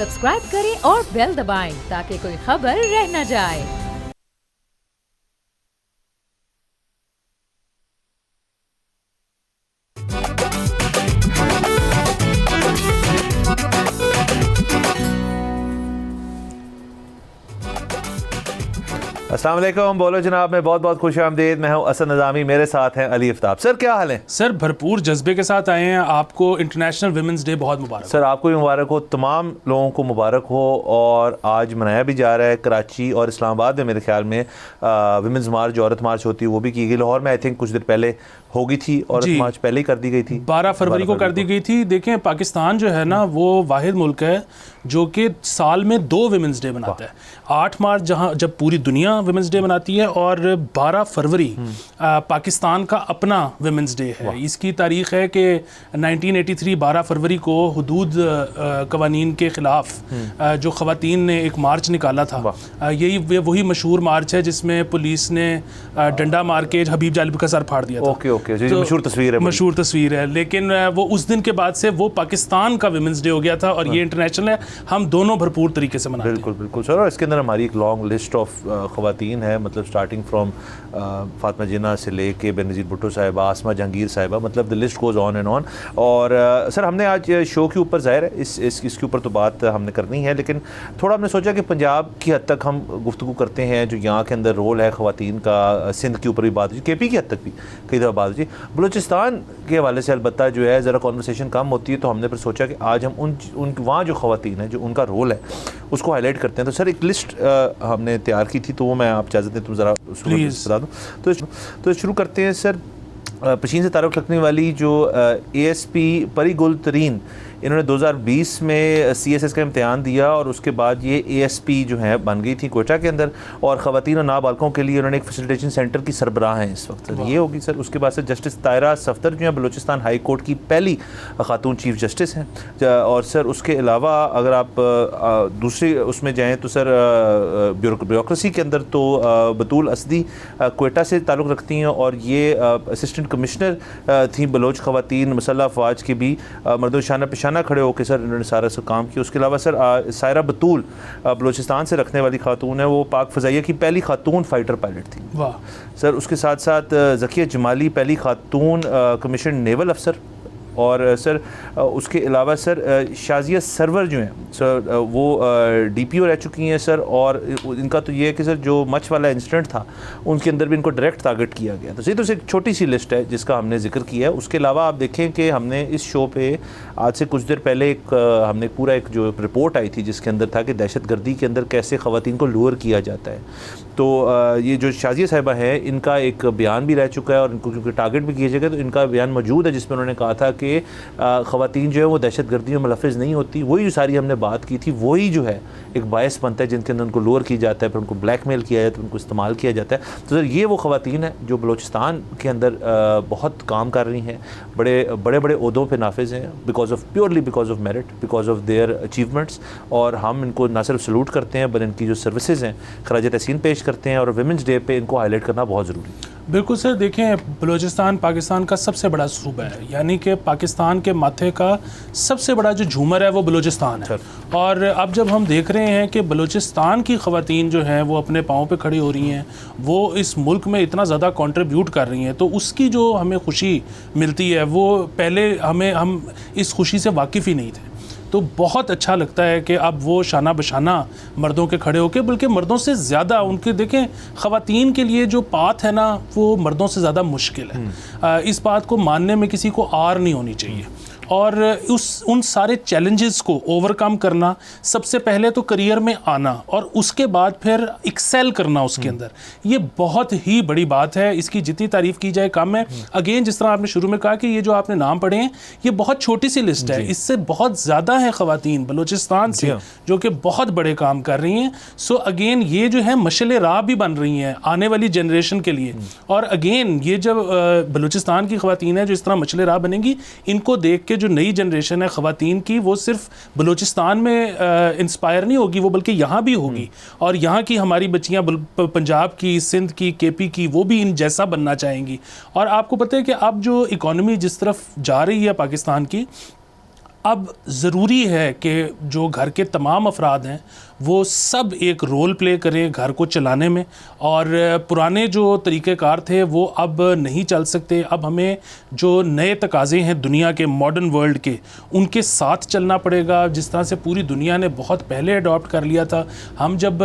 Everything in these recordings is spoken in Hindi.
सब्सक्राइब करें और बेल दबाएं ताकि कोई खबर रह न जाए। अस्सलाम वालेकुम, बोलो जनाब, मैं बहुत बहुत खुश आमदीद। मैं हूँ असद निज़ामी, मेरे साथ हैं अली आफ्ताब। सर क्या हाल है? सर भरपूर जज्बे के साथ आए हैं। आपको इंटरनेशनल वुमेंस डे बहुत मुबारक। सर आपको भी मुबारक हो, तमाम लोगों को मुबारक हो। और आज मनाया भी जा रहा है कराची और इस्लामाबाद में, मेरे ख्याल में वुमेंस मार्च, औरत मार्च होती है, वो भी की गई। लाहौर में आई थिंक कुछ दिन पहले हो गई थी, औरत मार्च पहले ही कर दी गई थी, 12 फरवरी को कर दी गई थी। देखें, पाकिस्तान जो है ना वो वाहिद मुल्क है जो कि साल में 2 वुमेंस डे मनाता है। 8 मार्च जहाँ जब पूरी दुनिया वुमेंस डे मनाती है, और 12 फरवरी पाकिस्तान का अपना वुमेंस डे है। इसकी तारीख़ है कि 1983 12 फरवरी को हुदूद कवानीन के ख़िलाफ़ जो ख़वातीन ने एक मार्च निकाला था, यही वही मशहूर मार्च है जिसमें पुलिस ने डंडा मार के हबीब जालिब का सर फाड़ दिया था। तो मशहूर तस्वीर है। लेकिन वो उस दिन के बाद से वो पाकिस्तान का वुमेंस डे हो गया था, और ये इंटरनेशनल है। हम दोनों भरपूर तरीके से मनाते हैं। बिल्कुल बिल्कुल सर। और इसके अंदर हमारी एक लॉन्ग लिस्ट ऑफ ख़वातीन है, मतलब स्टार्टिंग फ्रॉम फातिमा जिन्ना से लेके बेनज़ीर भुट्टो साहिबा, आसमा जहांगीर साहिबा, मतलब the list goes on and on. और सर हमने आज शो के ऊपर ज़ाहिर है इसके ऊपर तो बात हमने करनी है, लेकिन थोड़ा हमने सोचा कि पंजाब की हद तक हम गुफ्तगू करते हैं, जो यहाँ के अंदर रोल है ख़वातीन का। सिंध के ऊपर भी बात हुई, KP की हद तक भी कई दफ़ा बात हुई, बलूचिस्तान के हवाले से अलबत्ता जो है ज़रा कॉन्वर्सेशन कम होती है। तो हमने फिर सोचा कि आज हम उन वहाँ जो ख़वातीन हैं, जो उनका रोल है, उसको हाईलाइट करते हैं। तो सर एक लिस्ट हमने तैयार की थी, तो वो मैं आप इजाज़त दें तो ज़रा बता दूँ। तो शुरू करते हैं सर। पशीन से ताल्लुक़ रखने वाली जो ASP परी गुल तरीन, इन्होंने 2020 में CSS का इम्तिहान दिया, और उसके बाद ये ASP जो है बन गई थी कोयटा के अंदर। और ख़वातीन और नाबालगों के लिए उन्होंने एक फैसिलिटेशन सेंटर की सरबराह हैं इस वक्त। ये होगी सर। उसके बाद से जस्टिस तायरा सफ्दर जो है बलूचिस्तान हाई कोर्ट की पहली खातून चीफ जस्टिस हैं। और सर उसके अलावा अगर आप दूसरी उसमें जाएँ तो सर ब्यूरोक्रेसी के अंदर तो बतूल असदी कोयटा से ताल्लुक़ रखती हैं, और ये असिस्टेंट कमिश्नर थी बलोच ख़वातीन मसल्ह अफवाज की भी। मर्दों शाना पेशाना खड़े होकर सर इन्होंने सारा सब काम किया। उसके अलावा सर सायरा बतूल बलूचिस्तान से रखने वाली खातून है, वो पाक फ़ज़ाइया की पहली खातून फाइटर पायलट थी। वाह सर। उसके साथ साथ ज़किया जमाली पहली खातून कमीशन नेवल अफसर। और सर उसके अलावा सर शाजिया सरवर जो हैं सर वो DPO रह चुकी हैं सर। और इनका तो ये है कि सर जो मच वाला इंसिडेंट था उनके अंदर भी इनको डायरेक्ट टारगेट किया गया। तो ये तो एक छोटी सी लिस्ट है जिसका हमने जिक्र किया है। उसके अलावा आप देखें कि हमने इस शो पे आज से कुछ देर पहले हमने पूरा एक जो रिपोर्ट आई थी जिसके अंदर था कि दहशतगर्दी के अंदर कैसे ख़वातीन को लूर किया जाता है। तो ये जो शाजिया साहिबा है, इनका एक बयान भी रह चुका है, और इनको क्योंकि टारगेट भी किया जाएगा तो इनका बयान मौजूद है जिसमें उन्होंने कहा था कि ख़वातीन जो है वो दहशतगर्दी में मुलफ़िज़ नहीं होती। वही जो सारी हमने बात की थी, वही जो है एक बायस बनता है जिनके अंदर उनको लोअर किया जाता है, फिर उनको ब्लैकमेल किया जाता है, उनको इस्तेमाल किया जाता है। तो सर ये वो ख़वातीन है जो बलूचिस्तान के अंदर बहुत काम कर रही हैं, बड़े बड़े ओहदों पर नाफिज़ हैं, purely because of merit, because of their achievements. और हम इनको ना सिर्फ सलूट करते हैं बल्कि इनकी जो सर्विसेज हैं खराज तहसीन पेश करते हैं, और वुमेंस डे पे इनको हाईलाइट करना बहुत ज़रूरी है। बिल्कुल सर। देखें, बलूचिस्तान पाकिस्तान का सबसे बड़ा सूबा है, यानी कि पाकिस्तान के माथे का सबसे बड़ा जो झूमर है वो बलूचिस्तान है। और अब जब हम देख रहे हैं कि बलूचिस्तान की ख़वातीन जो हैं वो अपने पाँव पे खड़ी हो रही हैं, वो इस मुल्क में इतना ज़्यादा कंट्रीब्यूट कर रही हैं, तो उसकी जो हमें खुशी मिलती है वो पहले हम इस खुशी से वाकिफ़ ही नहीं थे। तो बहुत अच्छा लगता है कि अब वो शाना बशाना मर्दों के खड़े होकर, बल्कि मर्दों से ज़्यादा उनके देखें, ख़वातीन के लिए जो पाथ है ना वो मर्दों से ज़्यादा मुश्किल है। इस बात को मानने में किसी को आर नहीं होनी चाहिए। और उन सारे चैलेंजेस को ओवरकम करना, सबसे पहले तो करियर में आना और उसके बाद फिर एक्सेल करना उसके अंदर, ये बहुत ही बड़ी बात है। इसकी जितनी तारीफ़ की जाए कम है। अगेन जिस तरह आपने शुरू में कहा कि ये जो आपने नाम पढ़े हैं ये बहुत छोटी सी लिस्ट है, इससे बहुत ज़्यादा है ख़वातीन बलूचिस्तान से जो कि बहुत बड़े काम कर रही हैं। सो अगेन ये जो है मशले राह भी बन रही हैं आने वाली जनरेशन के लिए। और अगेन ये जब बलूचिस्तान की ख़वातीन है जो इस तरह मशले राह बनेंगी, इनको देख के जो नई जनरेशन है ख़वातीन की, वो सिर्फ बलूचिस्तान में इंस्पायर नहीं होगी, वो बल्कि यहाँ भी होगी। और यहाँ की हमारी बच्चियाँ पंजाब की, सिंध की, KP की, वो भी इन जैसा बनना चाहेंगी। और आपको पता है कि अब जो इकॉनमी जिस तरफ जा रही है पाकिस्तान की, अब ज़रूरी है कि जो घर के तमाम अफराद हैं वो सब एक रोल प्ले करें घर को चलाने में, और पुराने जो तरीक़ेकार थे वो अब नहीं चल सकते। अब हमें जो नए तकाज़े हैं दुनिया के, मॉडर्न वर्ल्ड के, उनके साथ चलना पड़ेगा, जिस तरह से पूरी दुनिया ने बहुत पहले अडॉप्ट कर लिया था। हम जब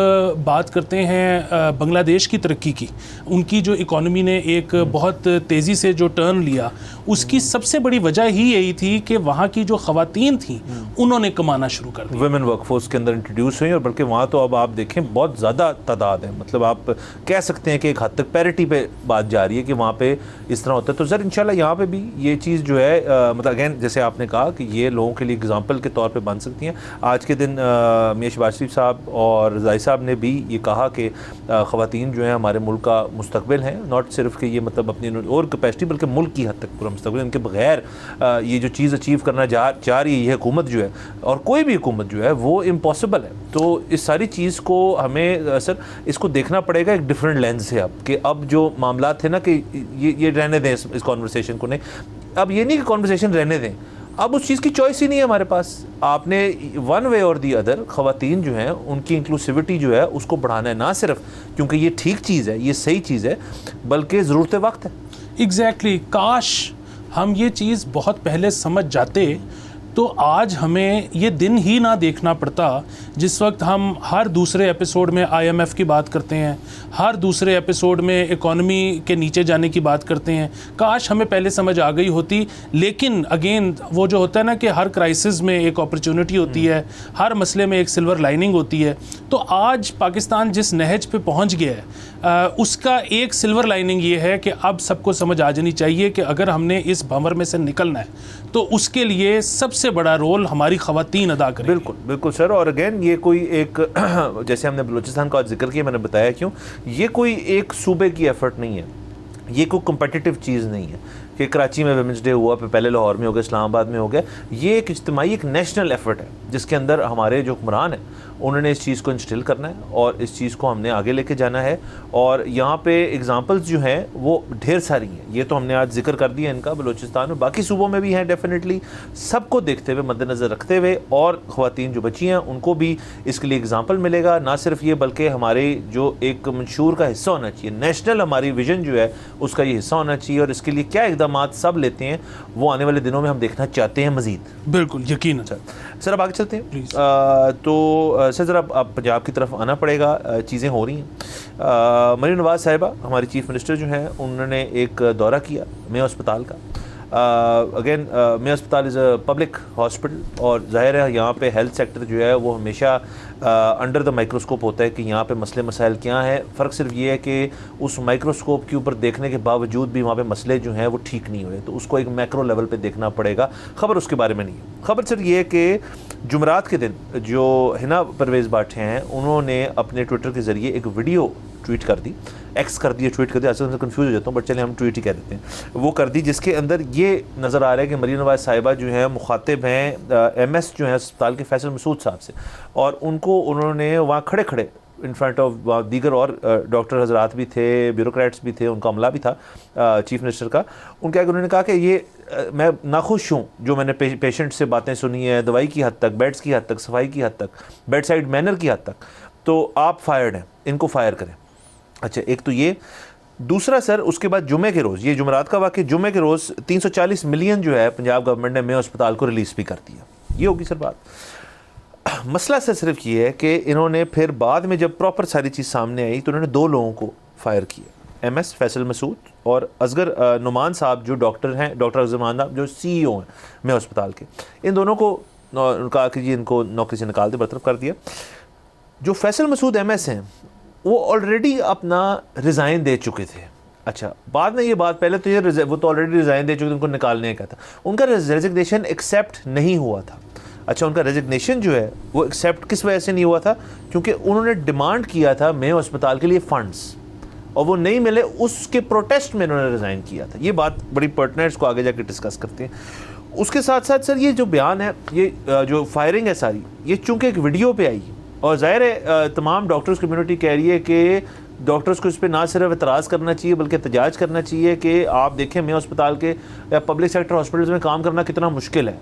बात करते हैं बांग्लादेश की तरक्की की, उनकी जो इकॉनमी ने एक बहुत तेज़ी से जो टर्न लिया, उसकी सबसे बड़ी वजह ही यही थी कि वहाँ की जो ख़वातीन थी उन्होंने कमाना शुरू कर दिया, वुमेन वर्कफोर्स के अंदर इंट्रोड्यूस हुई, और बल्कि वहाँ तो अब आप देखें बहुत ज़्यादा तादाद है। मतलब आप कह सकते हैं कि एक हद तक पैरिटी पे बात जा रही है कि वहाँ पे इस तरह होता है। तो सर इंशाल्लाह यहाँ पे भी ये चीज़ जो है मतलब अगेन जैसे आपने कहा कि ये लोगों के लिए एग्जांपल के तौर पे बन सकती हैं। आज के दिन मियां शहबाज शरीफ साहब और ज़ाहिद साहब ने भी ये कहा कि ख़वातीन जो है हमारे मुल्क का मुस्तकबिल हैं, नॉट सिर्फ कि ये मतलब अपनी और कैपेसिटी बल्कि मुल्क की हद तक पूरा मुस्तकबिल, इनके बगैर ये जो चीज़ अचीव करना चाह रही है ये हुकूमत जो है, और कोई भी हुकूमत जो है, वो इम्पॉसिबल है। तो इस सारी चीज़ को हमें सर इसको देखना पड़ेगा एक डिफरेंट लेंस से अब, कि अब जो मामला थे ना कि ये रहने दें इस कॉन्वर्सेशन को, नहीं अब ये नहीं कि कॉन्वर्सेशन रहने दें, अब उस चीज़ की चॉइस ही नहीं है हमारे पास। आपने वन वे और दी अदर ख़वातीन जो हैं उनकी इंक्लूसिविटी जो है उसको बढ़ाना है, ना सिर्फ क्योंकि ये ठीक चीज़ है, ये सही चीज़ है, बल्कि ज़रूरत वक्त है। एग्जैक्टली काश हम ये चीज़ बहुत पहले समझ जाते तो आज हमें ये दिन ही ना देखना पड़ता जिस वक्त हम हर दूसरे एपिसोड में IMF की बात करते हैं, हर दूसरे एपिसोड में इकॉनमी के नीचे जाने की बात करते हैं। काश हमें पहले समझ आ गई होती, लेकिन अगेन वो जो होता है ना कि हर क्राइसिस में एक अपॉर्चुनिटी होती है, हर मसले में एक सिल्वर लाइनिंग होती है। तो आज पाकिस्तान जिस नहज पे पहुंच गया है उसका एक सिल्वर लाइनिंग ये है कि अब सबको समझ आ जानी चाहिए कि अगर हमने इस भंवर में से निकलना है तो उसके लिए सबसे बड़ा रोल हमारी ख़वातीन अदा करें। बिल्कुल बिल्कुल सर। और अगेन ये कोई एक जैसे हमने बलूचिस्तान का जिक्र किया, मैंने बताया क्यों, ये कोई एक सूबे की एफर्ट नहीं है, ये कोई कम्पटिटिव चीज़ नहीं है कि कराची में वुमेंस डे हुआ, पहले लाहौर में हो गया, इस्लामाबाद में हो गया। ये एक इज्तिमाई एक नेशनल एफर्ट है जिसके अंदर हमारे जो हुक्मरान हैं उन्होंने इस चीज़ को इंस्टिल करना है और इस चीज़ को हमने आगे लेके जाना है। और यहाँ पे एग्जांपल्स जो हैं वो ढेर सारी हैं, ये तो हमने आज जिक्र कर दिया इनका, बलूचिस्तान में, बाकी सूबों में भी हैं डेफिनेटली। सबको देखते हुए, मद्देनज़र रखते हुए, और ख़वातीन जो बची हैं उनको भी इसके लिए एग्जाम्पल मिलेगा। ना सिर्फ ये बल्कि हमारे जो एक मंशूर का हिस्सा होना चाहिए, नेशनल हमारी विजन जो है उसका ये हिस्सा होना चाहिए। और इसके लिए क्या इक़दाम सब लेते हैं वो आने वाले दिनों में हम देखना चाहते हैं मज़ीद। बिल्कुल यकीन। सर अब आगे चलते हैं प्लीज़। तो सर ज़रा अब पंजाब की तरफ आना पड़ेगा, चीज़ें हो रही हैं। मरीम नवाज़ साहिबा हमारी चीफ़ मिनिस्टर जो हैं उन्होंने एक दौरा किया मेयो अस्पताल का। अगेन मेयो अस्पताल इज़ अ पब्लिक हॉस्पिटल, और ज़ाहिर है यहाँ पे हेल्थ सेक्टर जो है वो हमेशा अंडर द माइक्रोस्कोप होता है कि यहाँ पे मसले मसाइल क्या हैं। फ़र्क सिर्फ ये है कि उस माइक्रोस्कोप के ऊपर देखने के बावजूद भी वहाँ पे मसले जो हैं वो ठीक नहीं हुए, तो उसको एक मैक्रो लेवल पे देखना पड़ेगा। ख़बर उसके बारे में नहीं है। ख़बर सिर्फ ये है कि जुमरात के दिन जो हिना परवेज़ बाटे हैं उन्होंने अपने ट्विटर के ज़रिए एक वीडियो ट्वीट कर दी, एक्स कर दिया, ट्वीट कर दिया, असल में कंफ्यूज हो जाता हूँ बट चले हम ट्वीट ही कह देते हैं, वो कर दी, जिसके अंदर ये नज़र आ रहा है कि मरीम नवाज़ साहिबा जो है मुखातिब हैं MS जो है अस्पताल के फैसल मसूद साहब से, और उनको उन्होंने वहाँ खड़े खड़े इन फ्रंट ऑफ दीगर और डॉक्टर हजरात भी थे, ब्यूरोक्रेट्स भी थे, उनका अमला भी था चीफ मिनिस्टर का, उनके आगे उन्होंने कहा कि ये मैं नाखुश हूँ जो मैंने पेशेंट से बातें सुनी है, दवाई की हद तक, बेड्स की हद तक, सफाई की हद तक, बेड साइड मैनर की हद तक, तो आप फायर्ड हैं, इनको फायर करें। अच्छा, एक तो ये, दूसरा सर उसके बाद जुमे के रोज़, ये जुमेरात का वाक़या, जुमे के रोज़ 340 मिलियन जो है पंजाब गवर्नमेंट ने मेयो अस्पताल को रिलीज़ भी कर दिया। ये होगी सर बात। मसला सर सिर्फ ये है कि इन्होंने फिर बाद में जब प्रॉपर सारी चीज़ सामने आई तो उन्होंने 2 लोगों को फायर किया, MS फैसल मसूद और असगर नुमान साहब जो डॉक्टर हैं, डॉक्टर असगर नुमान साहब जो CEO हैं मेयो अस्पताल के। इन दोनों को कहा कि जी इनको नौकरी से निकाल दे, बरतरफ कर दिया। जो फैसल मसूद MS हैं वो ऑलरेडी अपना रिज़ाइन दे चुके थे। अच्छा, बाद में ये बात, पहले तो ये वो तो ऑलरेडी रिज़ाइन दे चुके थे, उनको निकालने का था, उनका रेजिग्नेशन एक्सेप्ट नहीं हुआ था। अच्छा, उनका रेजिग्नेशन जो है वो एक्सेप्ट किस वजह से नहीं हुआ था? क्योंकि उन्होंने डिमांड किया था मेयो अस्पताल के लिए फ़ंड्स और वो नहीं मिले, उसके प्रोटेस्ट में उन्होंने रिज़ाइन किया था। ये बात बड़ी पर्टिनेंट, इसको आगे जाके डिस्कस करते हैं। उसके साथ साथ सर ये जो बयान है, ये जो फायरिंग है सारी, ये चूँकि एक वीडियो पर आई और ज़ाहिर है तमाम डॉक्टर्स कम्युनिटी कह रही है कि डॉक्टर्स को इस पर ना सिर्फ एतराज़ करना चाहिए बल्कि एहतजाज करना चाहिए कि आप देखें मेयो अस्पताल के या पब्लिक सेक्टर हॉस्पिटल्स में काम करना कितना मुश्किल है।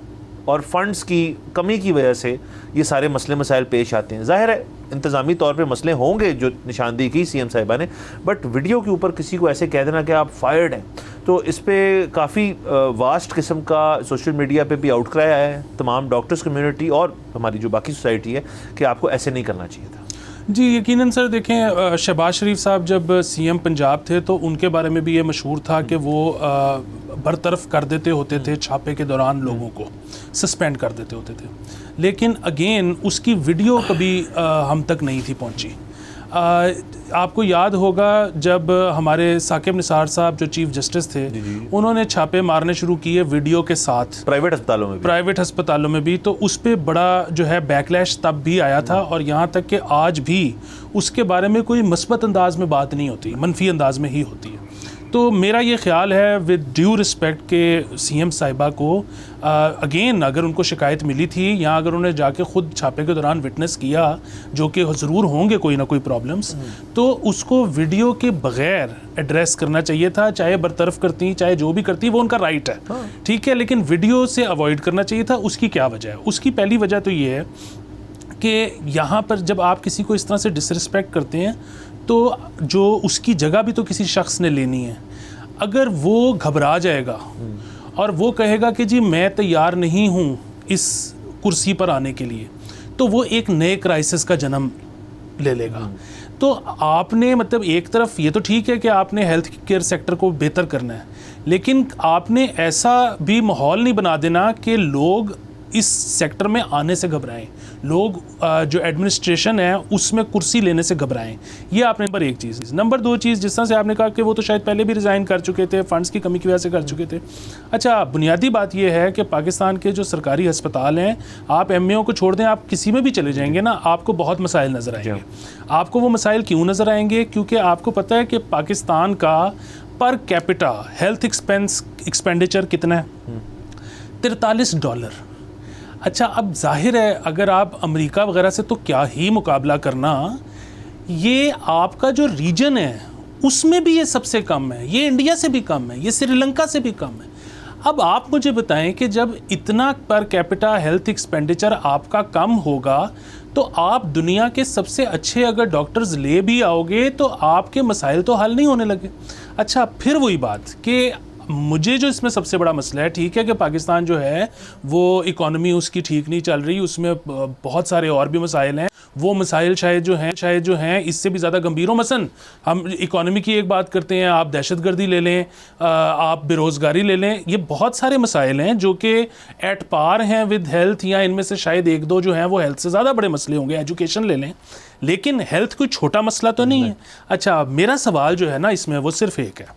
और फंड्स की कमी की वजह से ये सारे मसले मसाइल पेश आते हैं। ज़ाहिर है इंतज़ामी तौर पे मसले होंगे जो निशानदेही की सीएम साहिबा ने, बट वीडियो के ऊपर किसी को ऐसे कह देना कि आप फायर्ड हैं, तो इस पर काफ़ी वास्ट किस्म का सोशल मीडिया पे भी आउटक्राई आया है तमाम डॉक्टर्स कम्युनिटी और हमारी जो बाकी सोसाइटी है कि आपको ऐसे नहीं करना चाहिए था। जी यकीनन सर, देखें शहबाज शरीफ साहब जब सीएम पंजाब थे तो उनके बारे में भी ये मशहूर था कि वो बरतरफ कर देते होते थे छापे के दौरान, लोगों को सस्पेंड कर देते होते थे, लेकिन अगेन उसकी वीडियो कभी हम तक नहीं थी पहुंची। आपको याद होगा जब हमारे साकिब निसार साहब जो चीफ जस्टिस थे, उन्होंने छापे मारने शुरू किए वीडियो के साथ प्राइवेट अस्पतालों में भी, तो उस पर बड़ा जो है बैकलैश तब भी आया था, और यहाँ तक कि आज भी उसके बारे में कोई मस्बत अंदाज में बात नहीं होती, मनफी अंदाज में ही होती है। तो मेरा ये ख्याल है विद ड्यू रिस्पेक्ट के सीएम साहिबा को अगेन अगर उनको शिकायत मिली थी या अगर उन्होंने जाके ख़ुद छापे के दौरान विटनेस किया, जो कि ज़रूर होंगे कोई ना कोई प्रॉब्लम्स, तो उसको वीडियो के बग़ैर एड्रेस करना चाहिए था, चाहे बरतरफ करती चाहे जो भी करती, वो उनका राइट है, ठीक है, लेकिन वीडियो से अवॉइड करना चाहिए था। उसकी क्या वजह है? उसकी पहली वजह तो ये है कि यहाँ पर जब आप किसी को इस तरह से डिसरिस्पेक्ट करते हैं तो जो उसकी जगह भी तो किसी शख्स ने लेनी है। अगर वो घबरा जाएगा और वो कहेगा कि जी मैं तैयार नहीं हूँ इस कुर्सी पर आने के लिए, तो वो एक नए क्राइसिस का जन्म ले लेगा। तो आपने मतलब एक तरफ ये तो ठीक है कि आपने हेल्थ केयर सेक्टर को बेहतर करना है, लेकिन आपने ऐसा भी माहौल नहीं बना देना कि लोग इस सेक्टर में आने से घबराएं, लोग जो एडमिनिस्ट्रेशन है उसमें कुर्सी लेने से घबराएं। ये आपने नंबर एक चीज़। नंबर दो चीज़, जिस तरह से आपने कहा कि वो तो शायद पहले भी रिज़ाइन कर चुके थे, फंड्स की कमी की वजह से कर चुके थे। अच्छा, बुनियादी बात ये है कि पाकिस्तान के जो सरकारी अस्पताल हैं, आप एमएओ को छोड़ दें, आप किसी में भी चले जाएंगे ना, आपको बहुत मसाइल नज़र आएंगे। आपको वो मसाइल क्यों नज़र आएंगे? क्योंकि आपको पता है कि पाकिस्तान का पर कैपिटा हेल्थ एक्सपेंडिचर कितना है? $43। अच्छा, अब जाहिर है अगर आप अमेरिका वगैरह से तो क्या ही मुकाबला करना, ये आपका जो रीजन है उसमें भी ये सबसे कम है, ये इंडिया से भी कम है, ये श्रीलंका से भी कम है। अब आप मुझे बताएं कि जब इतना पर कैपिटा हेल्थ एक्सपेंडिचर आपका कम होगा तो आप दुनिया के सबसे अच्छे अगर डॉक्टर्स ले भी आओगे तो आपके मसाइल तो हल नहीं होने लगे। अच्छा, फिर वही बात कि मुझे जो इसमें सबसे बड़ा मसला है, ठीक है कि पाकिस्तान जो है वो इकॉनमी उसकी ठीक नहीं चल रही, उसमें बहुत सारे और भी मसाइल हैं, वो मसाइल शायद जो हैं इससे भी ज़्यादा गंभीर हो। मसलन हम इकॉनमी की एक बात करते हैं, आप दहशतगर्दी ले लें, आप बेरोज़गारी ले लें, ये बहुत सारे मसाइल हैं जो कि एट पार हैं विद हेल्थ, या इनमें से शायद एक दो जो हैं वो हेल्थ से ज़्यादा बड़े मसले होंगे। एजुकेशन ले लें, लेकिन हेल्थ कोई छोटा मसला तो नहीं है। अच्छा, मेरा सवाल जो है ना इसमें वो सिर्फ एक है,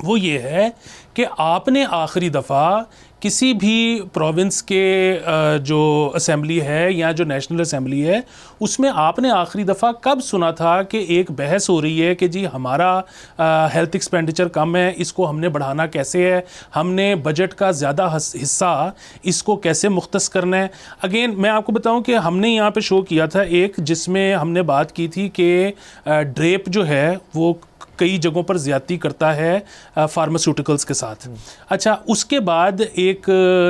वो ये है कि आपने आखिरी दफ़ा किसी भी प्रोविंस के जो असेंबली है या जो नेशनल असेंबली है उसमें आपने आखिरी दफ़ा कब सुना था कि एक बहस हो रही है कि जी हमारा हेल्थ एक्सपेंडिचर कम है, इसको हमने बढ़ाना कैसे है, हमने बजट का ज़्यादा हिस्सा इसको कैसे मुख्तस करना है। अगेन मैं आपको बताऊं कि हमने यहाँ पे शो किया था एक, जिसमें हमने बात की थी कि ड्रेप जो है वो कई जगहों पर ज़्यादती करता है फार्मास्यूटिकल्स के साथ। अच्छा, उसके बाद एक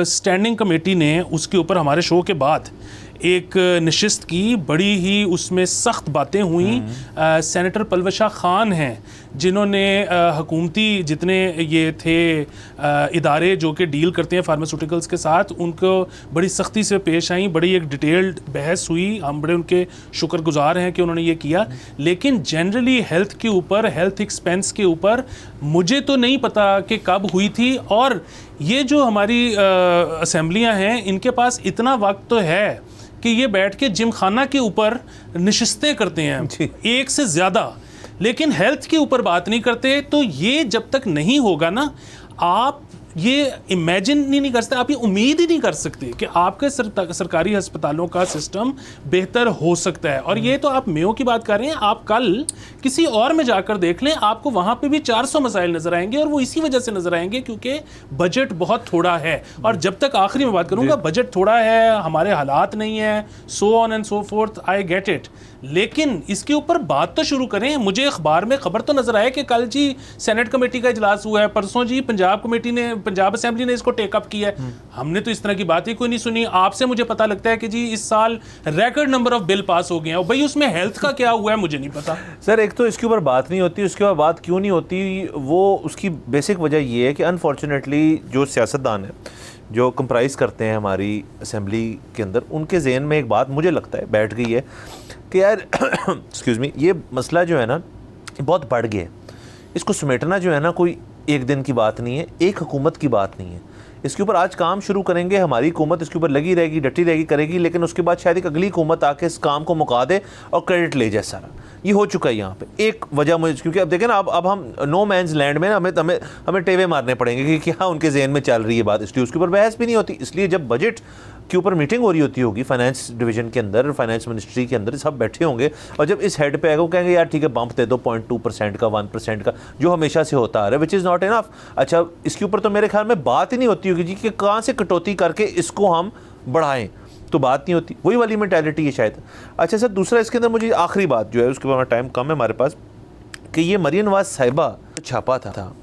स्टैंडिंग कमेटी ने उसके ऊपर हमारे शो के बाद एक नशिस्त की, बड़ी ही उसमें सख्त बातें हुई। सेनेटर पलवशा खान हैं जिन्होंने हुकूमती जितने ये थे इदारे जो कि डील करते हैं फार्मास्यूटिकल्स के साथ, उनको बड़ी सख्ती से पेश आई, बड़ी एक डिटेल्ड बहस हुई। हम बड़े उनके शुक्रगुजार हैं कि उन्होंने ये किया। लेकिन जनरली हेल्थ के ऊपर, हेल्थ एक्सपेंस के ऊपर मुझे तो नहीं पता कि कब हुई थी। और ये जो हमारी असेंबलियाँ हैं इनके पास इतना वक्त तो है कि ये बैठ के जिम खाना के ऊपर नशिस्तें करते हैं एक से ज़्यादा, लेकिन हेल्थ के ऊपर बात नहीं करते। तो ये जब तक नहीं होगा ना, आप ये इमेजिन नहीं कर सकते, आप ये उम्मीद ही नहीं कर सकते कि आपके सरकारी अस्पतालों का सिस्टम बेहतर हो सकता है। और ये तो आप मेयो की बात कर रहे हैं, आप कल किसी और में जाकर देख लें, आपको वहाँ पे भी 400 मसाइल नज़र आएंगे, और वो इसी वजह से नज़र आएंगे क्योंकि बजट बहुत थोड़ा है। और जब तक आखिरी में बात करूँगा, बजट थोड़ा है, हमारे हालात नहीं है, so on and so fourth, I get it, लेकिन इसके ऊपर बात तो शुरू करें। मुझे अखबार में खबर तो नज़र आए कि कल जी सेनेट कमेटी का इजलास हुआ है, परसों जी पंजाब कमेटी ने पंजाब असेंबली ने इसको टेकअप किया है। हमने तो इस तरह की बात ही कोई नहीं सुनी। आपसे मुझे पता लगता है कि जी इस साल record number of bill pass हो गए हैं, और भाई उसमें हेल्थ का क्या हुआ है मुझे नहीं पता। सर एक तो इसके ऊपर बात नहीं होती, उसके बाद बात क्यों नहीं होती, वो उसकी बेसिक वजह ये है कि अनफॉर्चुनेटली जो सियासतदान है जो कंप्राइज करते हैं हमारी असेंबली के अंदर, उनके जहन में एक बात मुझे लगता है बैठ गई है कि यार एक्सक्यूज़ मी, ये मसला जो है ना बहुत बढ़ गया है, इसको समेटना जो है ना कोई एक दिन की बात नहीं है, एक हुकूमत की बात नहीं है। इसके ऊपर आज काम शुरू करेंगे, हमारी हुकूमत इसके ऊपर लगी रहेगी, डटी रहेगी, करेगी, लेकिन उसके बाद शायद एक अगली हुकूमत आके इस काम को मुका दे और क्रेडिट ले जाए सारा। ये हो चुका है यहाँ पे। एक वजह मुझे, क्योंकि अब देखें ना, अब हम नो मैंस लैंड में ना, हमें टेवे मारने पड़ेंगे कि क्या उनके जहन में चल रही है बात, इसलिए उसके ऊपर बहस भी नहीं होती। इसलिए जब बजट के ऊपर मीटिंग हो रही होती होगी फाइनेंस डिवीजन के अंदर, फाइनेंस मिनिस्ट्री के अंदर सब बैठे होंगे, और जब इस हेड पे आएगा वो कहेंगे यार ठीक है बम्प दे दो 0.2% का, 1% का, जो हमेशा से होता आ रहा है, विच इज़ नॉट इनफ। अच्छा, इसके ऊपर तो मेरे ख्याल में बात ही नहीं होती होगी जी कि कहाँ से कटौती करके इसको हम बढ़ाएं, तो बात नहीं होती। वही वाली मेंटालिटी है शायद। अच्छा सर, दूसरा इसके अंदर मुझे आखिरी बात जो है, उसके बाद टाइम कम है हमारे पास, कि ये मरियम नवाज साहिबा छापा था,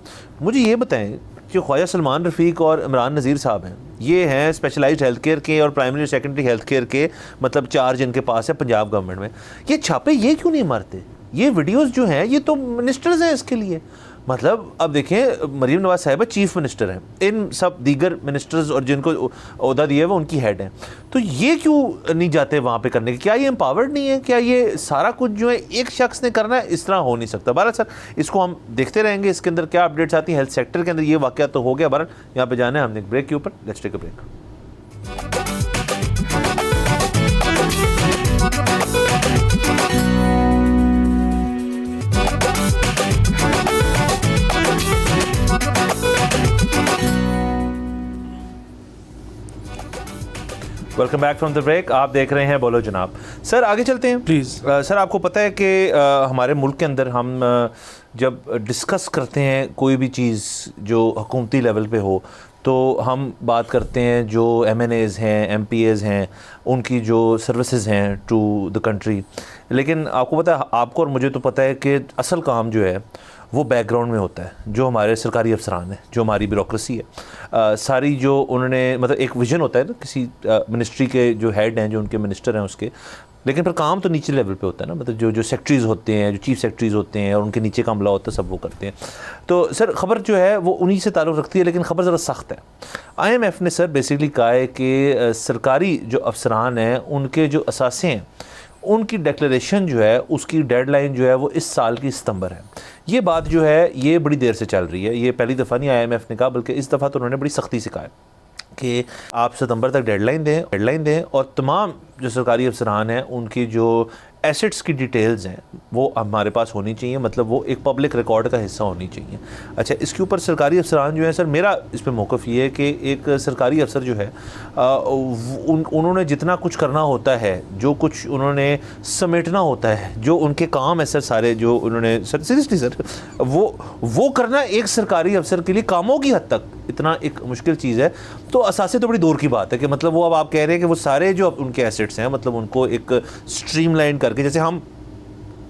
मुझे ये बताएं जो ख्वाजा सलमान रफ़ीक और इमरान नज़ीर साहब हैं, ये हैं स्पेशलाइज्ड हेल्थ केयर के और प्राइमरी और सेकेंडरी हेल्थ केयर के मतलब चार्ज इनके पास है पंजाब गवर्नमेंट में, ये छापे ये क्यों नहीं मारते? ये वीडियोस जो हैं ये तो मिनिस्टर्स हैं इसके लिए। मतलब अब देखें, मरियम नवाज साहिबा चीफ मिनिस्टर हैं, इन सब दीगर मिनिस्टर्स और जिनको ओहदा दिया है वो उनकी हेड हैं, तो ये क्यों नहीं जाते वहाँ पे करने के? क्या ये एम्पावर्ड नहीं है? क्या ये सारा कुछ जो है एक शख्स ने करना है? इस तरह हो नहीं सकता। बहरहाल सर, इसको हम देखते रहेंगे, इसके अंदर क्या अपडेट्स आती हैं। हेल्थ सेक्टर के अंदर ये वाक़या तो हो गया। बहरहाल यहाँ पे जाना है हमने एक ब्रेक के ऊपर। Let's take a break. Welcome back from the break. आप देख रहे हैं बोलो जनाब। सर आगे चलते हैं प्लीज़। सर आपको पता है कि हमारे मुल्क के अंदर हम जब डिस्कस करते हैं कोई भी चीज़ जो हुकूमती लेवल पे हो, तो हम बात करते हैं जो MNAs हैं, MPAs हैं, उनकी जो सर्विसेज हैं टू द कंट्री। लेकिन आपको पता है, आपको और मुझे तो पता है कि असल काम जो है वो बैकग्राउंड में होता है। जो हमारे सरकारी अफसरान हैं, जो हमारी ब्यूरोक्रेसी है, सारी जो उन्होंने मतलब एक विजन होता है ना किसी मिनिस्ट्री के जो हेड हैं, जो उनके मिनिस्टर हैं उसके, लेकिन फिर काम तो नीचे लेवल पे होता है ना, मतलब जो सेक्रेटरीज़ होते हैं, जो चीफ सेक्रेटरीज़ होते हैं और उनके नीचे का अमला होता है, सब वो करते हैं। तो सर खबर जो है वो उन्हीं से ताल्लुक़ रखती है, लेकिन ख़बर ज़रा सख्त है। IMF ने सर बेसिकली कहा है कि सरकारी जो अफसरान हैं उनके जो असासे हैं उनकी डिक्लेरेशन जो है उसकी डेडलाइन जो है वो इस साल की सितंबर है। ये बात जो है ये बड़ी देर से चल रही है, ये पहली दफ़ा नहीं IMF ने कहा, बल्कि इस दफ़ा तो उन्होंने बड़ी सख्ती से कहा है कि आप सितंबर तक डेडलाइन दें और तमाम जो सरकारी अफसरान हैं उनकी जो एसेट्स की डिटेल्स हैं वो हमारे पास होनी चाहिए, मतलब वो एक पब्लिक रिकॉर्ड का हिस्सा होनी चाहिए। अच्छा, इसके ऊपर सरकारी अफसरान जो है सर, मेरा इस पर मौक़िफ़ ये है कि एक सरकारी अफसर जो है उन्होंने जितना कुछ करना होता है, जो कुछ उन्होंने समेटना होता है, जो उनके काम है सर सारे, जो उन्होंने सर सीरियसली सर वो करना एक सरकारी अफसर के लिए कामों की हद तक इतना एक मुश्किल चीज़ है। तो असासे तो बड़ी दूर की बात है कि मतलब वो अब आप कह रहे हैं कि वो सारे जो उनके एसेट्स हैं मतलब उनको एक स्ट्रीमलाइन करके, जैसे हम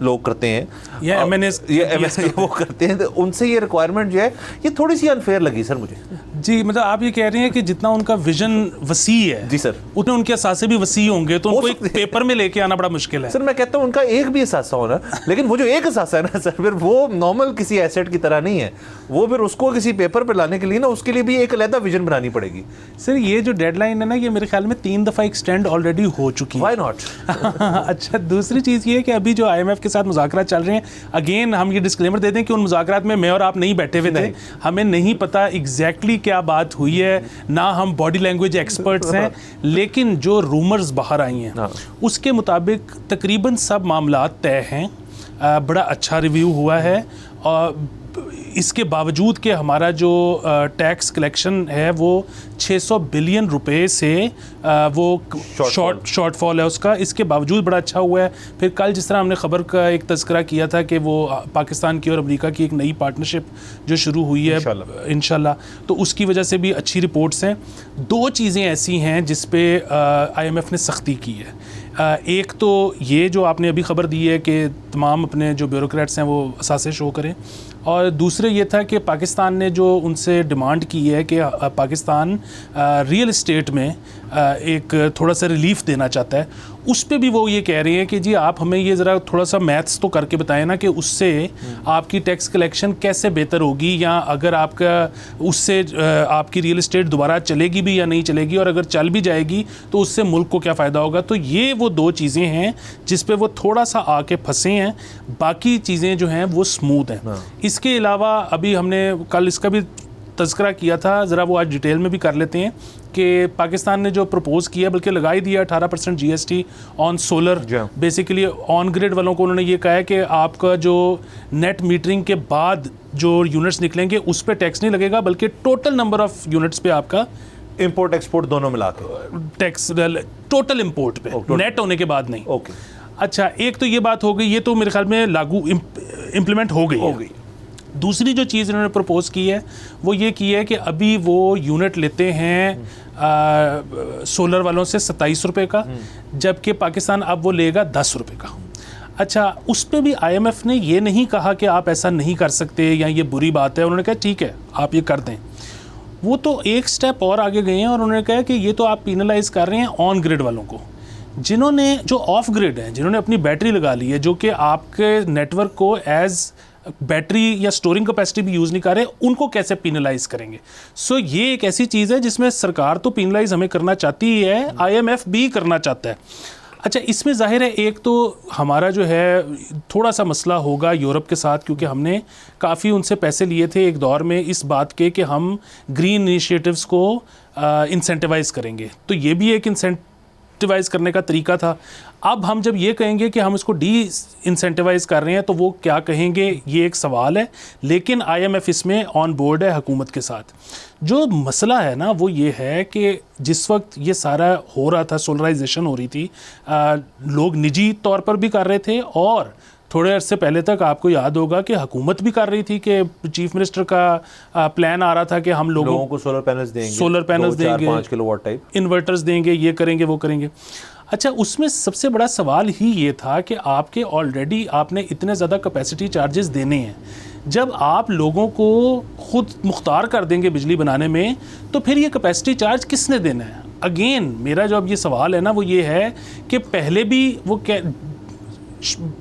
लोग करते हैं ये MNAs वो करते हैं, तो उनसे ये रिक्वायरमेंट जो है ये थोड़ी सी अनफेयर लगी सर मुझे। जी, मतलब आप ये कह रहे हैं कि जितना उनका विजन वसी है जी सर, उतने उनके असासे भी वसी होंगे, तो उनको एक पेपर में लेके आना बड़ा मुश्किल है। सर मैं कहता हूँ उनका एक भी असासा होना, लेकिन वो जो एक असासा है ना सर, फिर वो नॉर्मल किसी एसेट की तरह नहीं है, वो फिर उसको किसी पेपर पर लाने के लिए ना उसके लिए भी एक अलग विजन बनानी पड़ेगी। सर ये जो डेडलाइन है ना, ये मेरे ख्याल में 3 दफ़ा एक्सटेंड ऑलरेडी हो चुकी है। Why not? अच्छा, दूसरी चीज़ ये है कि अभी जो IMF के साथ मुज़ाकरात चल रहे हैं, अगेन हम ये डिस्क्लेमर देते हैं कि उन मुज़ाकरात में मैं और आप नहीं बैठे हुए थे, हमें नहीं पता एग्जैक्टली क्या बात हुई है, ना हम बॉडी लैंग्वेज एक्सपर्ट्स हैं, लेकिन जो रूमर्स बाहर आई हैं उसके मुताबिक तकरीबन सब मामलात तय हैं। बड़ा अच्छा रिव्यू हुआ है, और इसके बावजूद कि हमारा जो टैक्स कलेक्शन है वो 600 बिलियन रुपए से वो शॉर्टफॉल है उसका, इसके बावजूद बड़ा अच्छा हुआ है। फिर कल जिस तरह हमने ख़बर का एक तज़किरा किया था कि वो पाकिस्तान की और अमेरिका की एक नई पार्टनरशिप जो शुरू हुई है इंशाल्लाह, तो उसकी वजह से भी अच्छी रिपोर्ट्स हैं। 2 चीज़ें ऐसी हैं जिस पे IMF ने सख्ती की है। एक तो ये जो आपने अभी ख़बर दी है कि तमाम अपने जो ब्यूरोक्रेट्स हैं वो असासे शो करें, और दूसरे ये था कि पाकिस्तान ने जो उनसे डिमांड की है कि पाकिस्तान रियल इस्टेट में एक थोड़ा सा रिलीफ देना चाहता है, उस पे भी वो ये कह रहे हैं कि जी आप हमें ये ज़रा थोड़ा सा मैथ्स तो करके बताएं ना कि उससे आपकी टैक्स कलेक्शन कैसे बेहतर होगी, या अगर आपका उससे आपकी रियल इस्टेट दोबारा चलेगी भी या नहीं चलेगी, और अगर चल भी जाएगी तो उससे मुल्क को क्या फ़ायदा होगा। तो ये वो दो चीज़ें हैं जिस पे वो थोड़ा सा आके फंसे हैं, बाकी चीज़ें जो हैं वो स्मूथ हैं। इसके अलावा अभी हमने कल इसका भी तज़किरा किया था, ज़रा वो आज डिटेल में भी कर लेते हैं कि पाकिस्तान ने जो प्रपोज़ किया, बल्कि लगा ही दिया 18% GST on solar. Basically on grid वालों को उन्होंने ये कहा है कि आपका जो नेट मीटरिंग के बाद जो यूनिट्स निकलेंगे उस पर टैक्स नहीं लगेगा, बल्कि टोटल नंबर ऑफ यूनिट्स पे आपका इंपोर्ट एक्सपोर्ट दोनों मिला के टैक्स, टोटल इंपोर्ट पे, नेट होने के बाद नहीं। ओके, अच्छा, एक तो ये बात हो गई, ये तो मेरे ख्याल में लागू इम्प्लीमेंट हो गई। दूसरी जो चीज़ इन्होंने प्रपोज़ की है वो ये की है कि अभी वो यूनिट लेते हैं सोलर वालों से 27 रुपये का, जबकि पाकिस्तान अब वो लेगा 10 रुपये का। अच्छा, उस पर भी IMF ने ये नहीं कहा कि आप ऐसा नहीं कर सकते या ये बुरी बात है, उन्होंने कहा ठीक है आप ये कर दें। वो तो एक स्टेप और आगे गए हैं और उन्होंने कहा कि ये तो आप पीनलाइज कर रहे हैं ऑन ग्रिड वालों को, जिन्होंने जो ऑफ ग्रिड हैं, जिन्होंने अपनी बैटरी लगा ली है, जो कि आपके नेटवर्क को एज बैटरी या स्टोरिंग कैपेसिटी भी यूज़ नहीं कर रहे, उनको कैसे पीनलाइज करेंगे। सो ये एक ऐसी चीज़ है जिसमें सरकार तो पीनलाइज हमें करना चाहती ही है, IMF भी करना चाहता है। अच्छा, इसमें जाहिर है एक तो हमारा जो है थोड़ा सा मसला होगा यूरोप के साथ, क्योंकि हमने काफ़ी उनसे पैसे लिए थे एक दौर में इस बात के कि हम ग्रीन इनिशिएटिव्स को इंसेंटिवाइज करेंगे, तो ये भी एक इंसेंटिवाइज करने का तरीका था। अब हम जब ये कहेंगे कि हम इसको डी इंसेंटिवाइज कर रहे हैं तो वो क्या कहेंगे, ये एक सवाल है, लेकिन IMF इसमें ऑन बोर्ड है हुकूमत के साथ। जो मसला है ना वो ये है कि जिस वक्त ये सारा हो रहा था, सोलराइजेशन हो रही थी, लोग निजी तौर पर भी कर रहे थे, और थोड़े अर्से पहले तक आपको याद होगा कि हुकूमत भी कर रही थी कि चीफ मिनिस्टर का प्लान आ रहा था कि हम लोगों को सोलर पैनल्स देंगे, 5 किलोवाट टाइप इन्वर्टर्स देंगे, ये करेंगे वो करेंगे। अच्छा, उसमें सबसे बड़ा सवाल ही ये था कि आपके ऑलरेडी आपने इतने ज़्यादा कैपेसिटी चार्जेस देने हैं, जब आप लोगों को खुद मुख्तार कर देंगे बिजली बनाने में, तो फिर ये कैपेसिटी चार्ज किसने देना है। अगेन मेरा जो अब ये सवाल है ना वो ये है कि पहले भी वो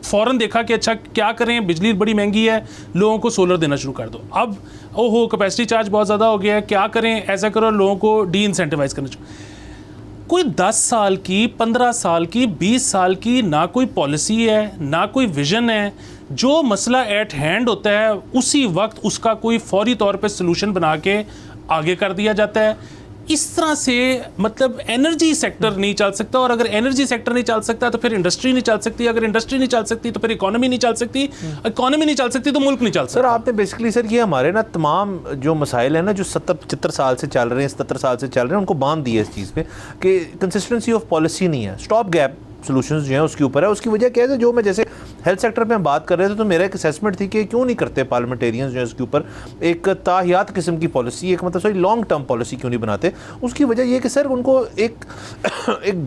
फ़ौरन देखा कि अच्छा क्या करें, बिजली बड़ी महंगी है, लोगों को सोलर देना शुरू कर दो। अब ओहो कैपेसिटी चार्ज बहुत ज़्यादा हो गया है, क्या करें, ऐसा करो, लोगों को डी इंसेंटिवाइज करना चाहिए। कोई 10 साल की, 15 साल की, 20 साल की ना कोई पॉलिसी है, ना कोई विजन है। जो मसला एट हैंड होता है उसी वक्त उसका कोई फौरी तौर पे सलूशन बना के आगे कर दिया जाता है। इस तरह से मतलब एनर्जी सेक्टर नहीं चल सकता, और अगर एनर्जी सेक्टर नहीं चल सकता तो फिर इंडस्ट्री नहीं चल सकती, अगर इंडस्ट्री नहीं चल सकती तो फिर इकोनॉमी नहीं चल सकती, इकोनॉमी नहीं चल सकती तो मुल्क नहीं चल सकता। सर आपने बेसिकली सर ये हमारे ना तमाम जो मसाइल हैं ना जो 70-75 साल से चल रहे हैं, 77 साल से चल रहे हैं, उनको बांध दिया इस चीज़ पे कि कंसिस्टेंसी ऑफ पॉलिसी नहीं है, स्टॉप गैप सॉल्यूशंस जो हैं उसके ऊपर है। उसकी वजह क्या है, जो मैं जैसे हेल्थ सेक्टर पे हम बात कर रहे थे तो मेरा एक असेसमेंट थी कि क्यों नहीं करते पार्लियामेंटेरियंस जो है इसके ऊपर एक ताहियात किस्म की पॉलिसी, एक मतलब सॉरी लॉन्ग टर्म पॉलिसी क्यों नहीं बनाते। उसकी वजह ये कि सर उनको एक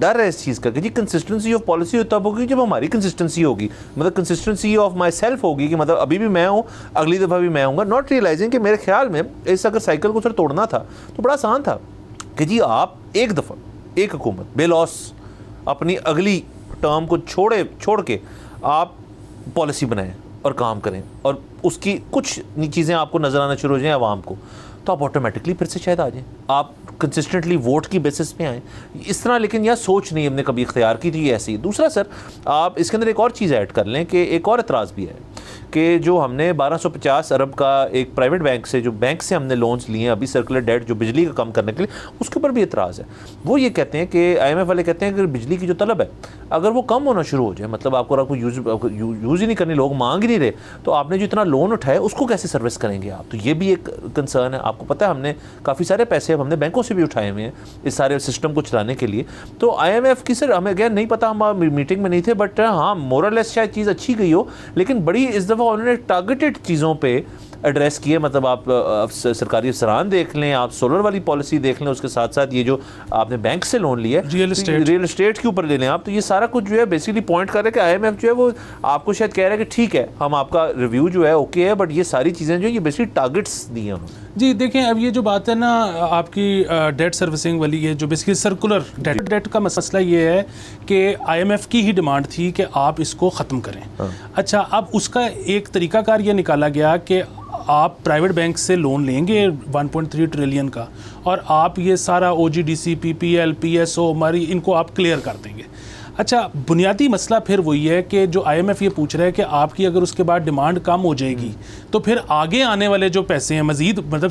डर है इस चीज़ का कि जी कंसिस्टेंसी ऑफ पॉलिसी तब होगी जब हमारी कंसिस्टेंसी होगी, मतलब कंसिस्टेंसी ऑफ माई सेल्फ होगी कि मतलब अभी भी मैं हूँ, अगली दफ़ा भी मैं हूँगा, नॉट रियलाइजिंग कि मेरे ख्याल में इस अगर साइकिल को सर तोड़ना था तो बड़ा आसान था कि जी आप एक दफ़ा एक हुकूमत बेलॉस अपनी अगली टर्म को छोड़ के आप पॉलिसी बनाएं और काम करें, और उसकी कुछ चीज़ें आपको नज़र आना शुरू हो जाएं आवाम को, तो आप ऑटोमेटिकली फिर से शायद आ जाएं, आप कंसिस्टेंटली वोट की बेसिस पे आएँ इस तरह। लेकिन यह सोच नहीं हमने कभी इख्तियार की थी ऐसी। दूसरा सर आप इसके अंदर एक और चीज़ ऐड कर लें कि एक और एतराज़ भी है कि जो हमने 1250 अरब का एक प्राइवेट बैंक से जो बैंक से हमने लोन्स लिए हैं अभी सर्कुलर डेट जो बिजली का कम करने के लिए, उसके ऊपर भी एतराज़ है। वो ये कहते हैं कि IMF वाले कहते हैं कि बिजली की जो तलब है अगर वो कम होना शुरू हो जाए, मतलब आपको यूज़ ही नहीं करनी, लोग मांग ही नहीं रहे, तो आपने जो इतना लोन उठाया उसको कैसे सर्विस करेंगे आप। तो ये भी एक कंसर्न है। आपको पता है हमने काफ़ी सारे पैसे हमने बैंकों से भी उठाए हुए हैं इस सारे सिस्टम को चलाने के लिए। तो IMF की सर हमें अगेन नहीं पता, हम मीटिंग में नहीं थे, बट हाँ मोरलेस शायद चीज़ अच्छी गई हो, लेकिन बड़ी इस दफ़ा उन्होंने टारगेटेड चीज़ों पे एड्रेस किए, मतलब आप सरकारी अफसरान देख लें, आप सोलर वाली पॉलिसी देख लें, उसके साथ साथ ये जो आपने बैंक से लोन लिया है रियल एस्टेट के ऊपर ले लें आप, तो ये सारा कुछ जो है बेसिकली पॉइंट कर रहे हैं कि IMF जो है वो आपको शायद कह रहा है कि ठीक है हम आपका रिव्यू जो है ओके है, बट ये सारी चीज़ें जो ये बेसिकली टारगेट्स दी हैं उन्होंने। जी देखें, अब ये जो बात है ना आपकी डेट सर्विसिंग वाली, ये जो बेसिकली सर्कुलर डेट का मसला ये है कि IMF की ही डिमांड थी कि आप इसको ख़त्म करें। अच्छा, अब उसका एक तरीकाकार ये निकाला गया कि आप प्राइवेट बैंक से लोन लेंगे 1.3 ट्रिलियन का, और आप ये सारा OGDC, PPL, PSO, मरी, इनको आप क्लियर कर देंगे। अच्छा, बुनियादी मसला फिर वही है कि जो IMF ये पूछ रहा है कि आपकी अगर उसके बाद डिमांड कम हो जाएगी तो फिर आगे आने वाले जो पैसे हैं मज़ीद, मतलब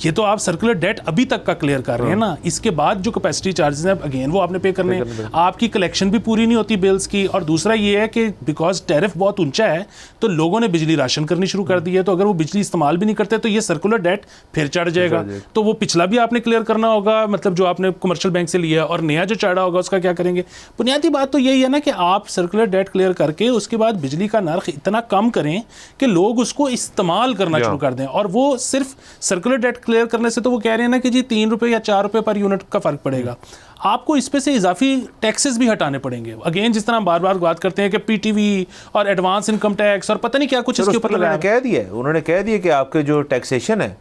ये तो आप सर्कुलर डेट अभी तक का क्लियर कर रहे हैं ना, इसके बाद जो कैपेसिटी चार्जेस हैं अगेन वो आपने पे करने हैं, आपकी कलेक्शन भी पूरी नहीं होती बिल्स की। और दूसरा ये है कि बिकॉज टैरिफ बहुत ऊंचा है तो लोगों ने बिजली राशन करनी शुरू कर दी है, तो अगर वो बिजली इस्तेमाल भी नहीं करते तो ये सर्कुलर डेट फिर चढ़ जाएगा। तो वो पिछला भी आपने क्लियर करना होगा, मतलब जो आपने कमर्शियल बैंक से लिया है, और नया जो चढ़ा होगा उसका क्या करेंगे। बुनियादी बात तो यही है ना कि आप सर्कुलर डेट क्लियर करके उसके बाद बिजली का नर्ख इतना कम करें कि लोग उसको इस्तेमाल करना शुरू कर दें। और वो सिर्फ सर्कुलर डेट क्लियर करने से तो वो कह रहे हैं ना कि जी 3 रुपये या 4 रुपये पर यूनिट का फ़र्क पड़ेगा, आपको इस पे से इजाफी टैक्सेस भी हटाने पड़ेंगे। अगेन जिस तरह हम बार बार बात करते हैं कि PTV और एडवांस इनकम टैक्स और पता नहीं क्या कुछ इसके ऊपर लगाया, उन्होंने कह दिया कि आपके जो टैक्सेशन है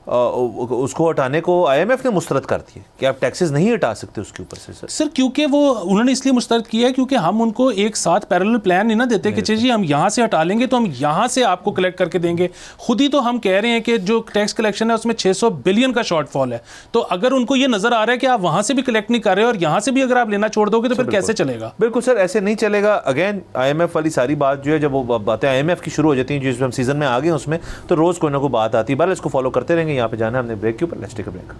उसको हटाने को IMF ने मुस्तरद कर दिया कि आप टैक्सेस नहीं हटा सकते उसके ऊपर से। सर क्योंकि वो उन्होंने इसलिए मुस्तरद किया है क्योंकि हम उनको एक साथ पैरेलल प्लान नहीं ना देते कि जी हम यहाँ से हटा लेंगे तो हम यहाँ से आपको कलेक्ट करके देंगे। खुद ही तो हम कह रहे हैं कि जो टैक्स कलेक्शन है उसमें 600 बिलियन का शॉर्टफॉल है, तो अगर उनको ये नजर आ रहा है कि आप वहाँ से भी कलेक्ट नहीं कर रहे और यहाँ से भी अगर आप लेना छोड़ दोगे तो फिर कैसे चलेगा। बिल्कुल सर, ऐसे नहीं चलेगा। अगेन IMF वाली सारी बात जो है, जब वो बातें IMF की शुरू हो जाती हैं, जिस हम सीजन में आ गए उसमें तो रोज़ कोई ना कोई बात आती है। बहरहाल इसको फॉलो करते रहेंगे। यहाँ पे जाना है हमने ब्रेक के ऊपर, let's take a break.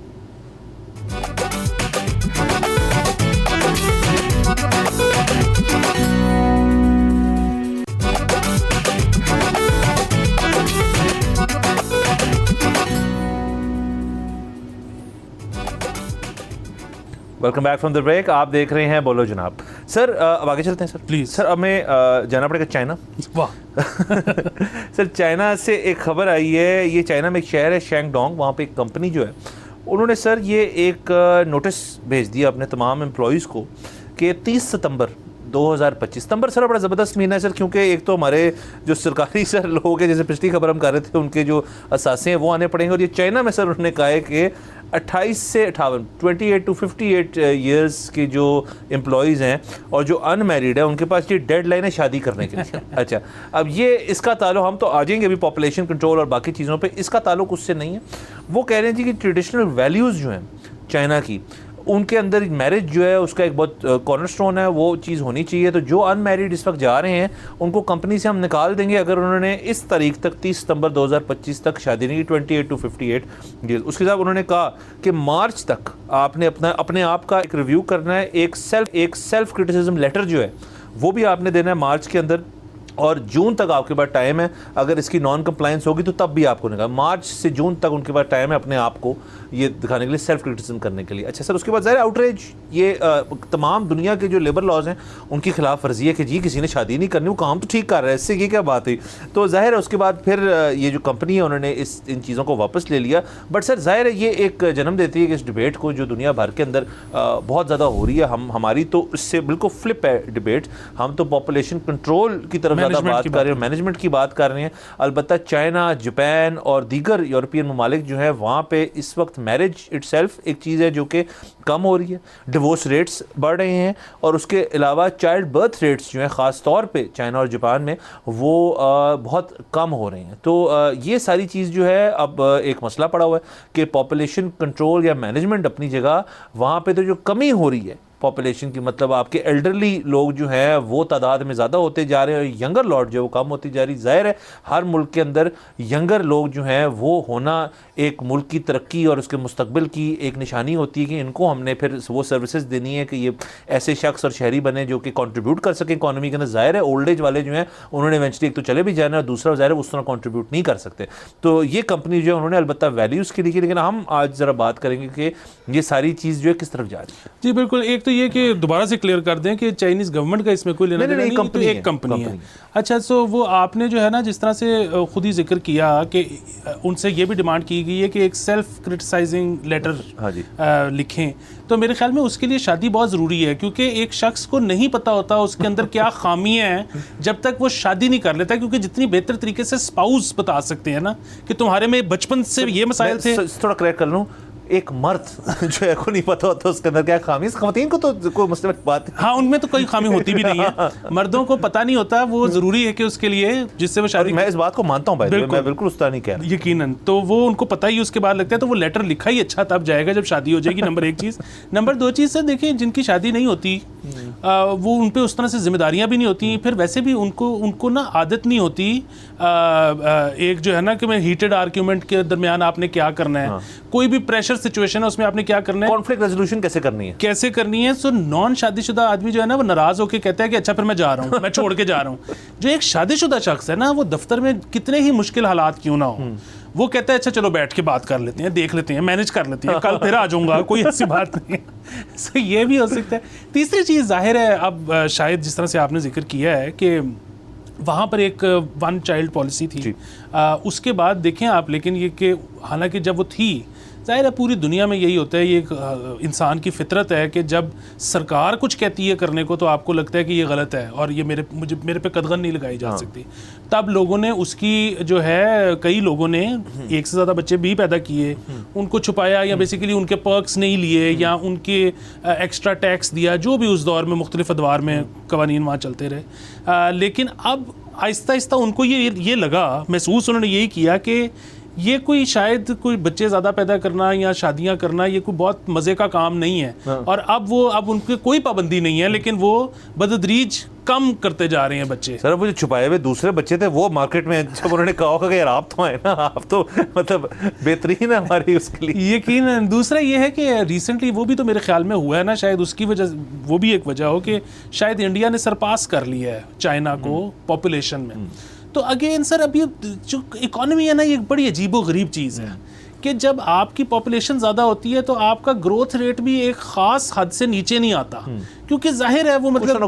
Welcome back from the break. आप देख रहे हैं बोलो जनाब। सर अब आगे चलते हैं सर प्लीज़। सर हमें जाना पड़ेगा चाइना। वाह सर चाइना से एक खबर आई है, ये चाइना में एक शहर है शैंगडोंग, वहाँ पे एक कंपनी जो है उन्होंने सर ये एक नोटिस भेज दिया अपने तमाम एम्प्लॉयज़ को कि 30 सितंबर 2025। सितंबर सर बड़ा ज़बरदस्त महीना है सर, क्योंकि एक तो हमारे जो सरकारी सर लोग हैं, जैसे पिछली खबर हम कर रहे थे, उनके जो असासे हैं वो आने पड़ेंगे। और ये चाइना में सर उन्होंने कहा है कि 28 से 58 28 to 58 ईयर्स के जो एम्प्लॉयज़ हैं और जो अनमैरिड है उनके पास ये डेडलाइन है शादी करने के लिए। अच्छा, अब ये इसका ताल्लुक, हम तो आ जाएंगे अभी पॉपुलेशन कंट्रोल और बाकी चीज़ों पे, इसका ताल्लुक उससे नहीं है। वो कह रहे हैं जी कि ट्रेडिशनल वैल्यूज़ जो हैं चाइना की, उनके अंदर मैरिज जो है उसका एक बहुत कॉर्नरस्टोन है, वो चीज़ होनी चाहिए। तो जो अनमैरिड इस वक्त जा रहे हैं उनको कंपनी से हम निकाल देंगे अगर उन्होंने इस तारीख तक 30 सितंबर 2025 तक शादी नहीं की, 28 to 58 उसके साथ उन्होंने कहा कि मार्च तक आपने अपने आप का एक रिव्यू करना है, एक सेल्फ क्रिटिसिज्म लेटर जो है वो भी आपने देना है मार्च के अंदर, और जून तक आपके पास टाइम है। अगर इसकी नॉन कंप्लायंस होगी तो तब भी आपको निकाल, मार्च से जून तक उनके पास टाइम है अपने आप को ये दिखाने के लिए, सेल्फ क्रिटिसिज्म करने के लिए। अच्छा सर, उसके बाद ज़ाहिर आउटरेज, ये तमाम दुनिया के जो लेबर लॉज हैं उनकी खिलाफ वर्जी है कि जी किसी ने शादी नहीं करनी, वो काम तो ठीक कर रहा है, इससे ये क्या बात हुई। तो ज़ाहिर है उसके बाद फिर ये जो कंपनी है उन्होंने इन चीज़ों को वापस ले लिया। बट सर ज़ाहिर है ये एक जन्म देती है कि इस डिबेट को जो दुनिया भर के अंदर बहुत ज़्यादा हो रही है, हमारी तो इससे बिल्कुल फ्लिप है डिबेट। हम तो पॉपुलेशन कंट्रोल की तरफ ज़्यादा बात कर रहे हैं, मैनेजमेंट की बात कर रहे हैं। अलबत्ता चाइना, जापान और दीगर यूरोपियन ममालिक जो हैं वहाँ पे इस वक्त मैरिज इटसेल्फ एक चीज़ है जो कि कम हो रही है, डिवोर्स रेट्स बढ़ रहे हैं, और उसके अलावा चाइल्ड बर्थ रेट्स जो हैं ख़ास तौर पे चाइना और जापान में वो बहुत कम हो रहे हैं। तो ये सारी चीज़ जो है अब एक मसला पड़ा हुआ है कि पॉपुलेशन कंट्रोल या मैनेजमेंट अपनी जगह, वहाँ पे तो जो कमी हो रही है पॉपुलेशन की, मतलब आपके एल्डरली लोग जो हैं वो तादाद में ज़्यादा होते जा रहे हैं और यंगर लॉट जो है वो कम होती जा रही। ज़ाहिर है हर मुल्क के अंदर यंगर लोग जो हैं वो होना एक मुल्क की तरक्की और उसके मुस्तकबिल की एक निशानी होती है कि इनको हमने फिर वो सर्विसेज देनी है कि ये ऐसे शख्स और शहरी बने जो कि कंट्रीब्यूट कर सकें इकॉनमी के अंदर। ज़ाहिर है ओल्ड एज वाले जो हैं उन्होंने इवेंचुअली एक तो चले भी जाना है, दूसरा ज़ाहिर है उस तरह कंट्रीब्यूट नहीं कर सकते। तो ये कंपनी जो है उन्होंने अलबत्ता वैल्यूज़ के लिए, लेकिन हम आज ज़रा बात करेंगे कि ये सारी चीज़ जो है किस तरफ जा रही है। जी बिल्कुल, एक तो ये कि दोबारा से क्लियर कर दें कि चाइनीज़ गवर्नमेंट का इसमें कोई लेना देना नहीं, तो एक कंपनी है। अच्छा, सो वो आपने जो है ना जिस तरह से खुद ही जिक्र किया कि उनसे ये भी डिमांड की गई है कि एक सेल्फ क्रिटिसाइजिंग लेटर लिखें, तो मेरे ख्याल में उसके लिए शादी बहुत ज़रूरी है, क्योंकि एक शख्स को नहीं पता होता उसके अंदर क्या खामियां हैं जब तक वो शादी नहीं कर लेता, क्योंकि जितनी बेहतर तरीके से स्पाउस बता सकते हैं ना कि तुम्हारे में बचपन से ये मसाइल थे। थोड़ा करेक्ट कर लूँ, एक मर्द जो है को नहीं पता होता उसके अंदर क्या खामी, ख़वातीन को तो कोई मसले बात है। हाँ, उनमें तो कोई खामी होती भी नहीं है, मर्दों को पता नहीं होता, वो ज़रूरी है कि उसके लिए जिससे वो शादी। मैं इस बात को मानता हूँ भाई, मैं बिल्कुल उस तरह नहीं कह रहा, यकीनन, तो वो उनको पता ही उसके बाद लगता है, तो वो लेटर लिखा ही अच्छा तब जाएगा जब शादी हो जाएगी। नंबर 1 चीज़। नंबर 2 चीज़ से देखें, जिनकी शादी नहीं होती वो उन पे उस तरह से जिम्मेदारियां भी नहीं होती, फिर वैसे भी उनको ना आदत नहीं होती एक जो है ना कि मैं हीटेड आर्ग्यूमेंट के दरमियान आपने क्या करना है, कोई भी प्रेशर सिचुएशन है उसमें आपने क्या करना है, कॉन्फ्लिक्ट रेजोल्यूशन कैसे करनी है। सो नॉन शादीशुदा आदमी जो है ना वो नाराज होकर कहता है कि अच्छा फिर मैं जा रहा हूँ, मैं छोड़ के जा रहा हूँ। जो एक शादीशुदा शख्स है ना, वो दफ्तर में कितने ही मुश्किल हालात क्यों ना हो, वो कहता है अच्छा चलो बैठ के बात कर लेते हैं, देख लेते हैं, मैनेज कर लेते हैं, कल फिर आ जाऊंगा, कोई ऐसी बात नहीं है। सो ये भी हो सकता है। तीसरी चीज़ जाहिर है, अब शायद जिस तरह से आपने जिक्र किया है कि वहाँ पर एक 1 चाइल्ड पॉलिसी थी, उसके बाद देखें आप, लेकिन ये कि हालांकि जब वो थी, जाहिर है पूरी दुनिया में यही होता है, ये एक इंसान की फितरत है कि जब सरकार कुछ कहती है करने को तो आपको लगता है कि ये गलत है और ये मेरे पे कदगन नहीं लगाई जा सकती। तब लोगों ने उसकी जो है, कई लोगों ने एक से ज़्यादा बच्चे भी पैदा किए, उनको छुपाया या बेसिकली उनके पर्क्स नहीं लिए या उनके एक्स्ट्रा टैक्स दिया, जो भी उस दौर में मुख्तलिफ अदवार में कवानीन वहाँ चलते रहे। लेकिन अब आहिस्ता आहिस्ता उनको ये लगा, महसूस उन्होंने यही किया कि ये कोई शायद कोई बच्चे ज़्यादा पैदा करना या शादियां करना ये कोई बहुत मज़े का काम नहीं है। और अब उनके कोई पाबंदी नहीं है, लेकिन वो बदतदरीज कम करते जा रहे हैं बच्चे। सर वो जो छुपाए हुए दूसरे बच्चे थे वो मार्केट में जब उन्होंने कहा होगा कि यार आप तो आए ना, आप तो मतलब बेहतरीन है हमारी उसके लिए। यकीन। दूसरा ये है कि रिसेंटली वो भी तो मेरे ख्याल में हुआ है ना, शायद उसकी वजह, वो भी एक वजह हो कि शायद इंडिया ने सरपास कर लिया है चाइना को पॉपुलेशन में। तो अगेन सर, अब ये जो इकॉनमी है ना, ये एक बड़ी अजीबो गरीब चीज़ है कि जब आपकी पॉपुलेशन ज़्यादा होती है तो आपका ग्रोथ रेट भी एक ख़ास हद से नीचे नहीं आता, क्योंकि जाहिर है वो मतलब कुछ ना